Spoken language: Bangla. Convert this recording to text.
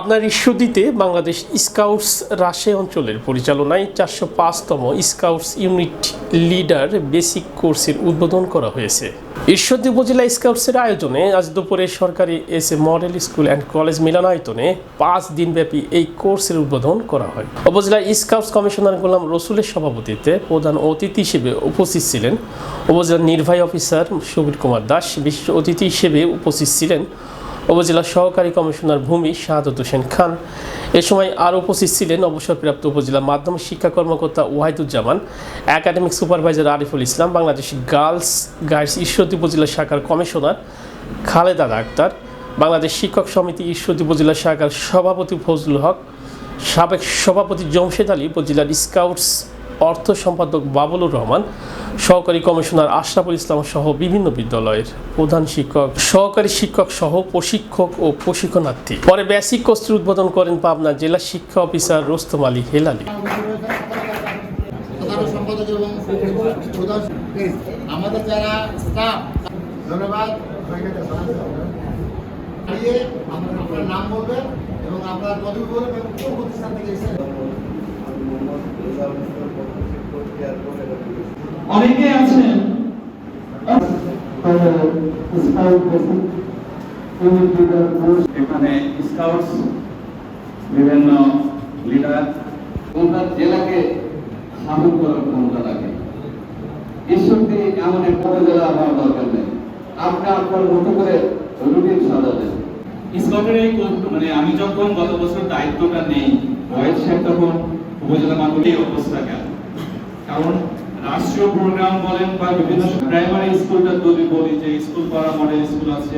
পাবনার ঈশ্বরদীতে বাংলাদেশ স্কাউটস রাজশাহী অঞ্চলের পরিচালনায় 405তম স্কাউটস ইউনিট লিডার বেসিক কোর্সের উদ্বোধন করা হয়েছে। ঈশ্বরদী উপজেলা স্কাউটসের আয়োজনে আজ দুপুরে সরকারি SA. Model school and college মিলনায়তনে 5 দিনব্যাপী এই কোর্সের উদ্বোধন করা হয়। উপজেলা স্কাউটস কমিশনার গোলাম রসুলের সভাপতিত্বে প্রধান অতিথি হিসেবে উপস্থিত ছিলেন উপজেলা নির্বাহী অফিসার সুবীর কুমার দাস। বিশেষ অতিথি হিসেবে উপস্থিত ছিলেন উপজেলা সহকারী কমিশনার ভূমি শাহাদত হোসেন খান। এ সময় আরও উপস্থিত ছিলেন অবসরপ্রাপ্ত উপজেলা মাধ্যমিক শিক্ষা কর্মকর্তা Wahiduzzaman, academic supervisor Ariful Islam, Bangladesh girls guides Ishwardi উপজেলা শাখার কমিশনার খালেদা আক্তার, বাংলাদেশ শিক্ষক সমিতি ঈশ্বরদী উপজেলা শাখার সভাপতি ফজলুল হক, সাবেক সভাপতি জমশেদ আলী, উপজেলার স্কাউটস অর্থ সম্পাদক বাবুলুর রহমান, সহকারী কমিশনার আশরাফুল ইসলাম সহ বিভিন্ন বিদ্যালয়ের প্রধান শিক্ষক, সহকারী শিক্ষক সহ প্রশিক্ষক ও প্রশিক্ষণার্থী। পরে বেসিক কোর্সের উদ্বোধন করেন পাবনা জেলা শিক্ষা অফিসার রোস্তম আলী হেলালি। আমাদের যারা স্টাফ, ধন্যবাদ। আপনার নাম বলবেন এবং আপনার পদবি বলবেন এবং কোন প্রতিষ্ঠান থেকে এসেছেন। অনেকে আছেন এখানে স্কাউটস বিভিন্ন লিডার ওনার জেলাকে সামন করার ক্ষমতা রাখে। ঈশ্বরদী এমন একটা জেলা আমার দরকার নেই, আপনি আপনার মতো করে রুটিন সাজাতেন। স্কাউটের এই মানে আমি যখন গত বছর দায়িত্বটা নেই, ওয়াইড সাহেব তখন উপজেলা মাধ্যমিক অবস্থা কেন, কারণ রাষ্ট্রীয় প্রোগ্রাম বলেন বা বিভিন্ন প্রাইমারি স্কুলটা যদি বলি যে স্কুল করা মডেল স্কুল আছে।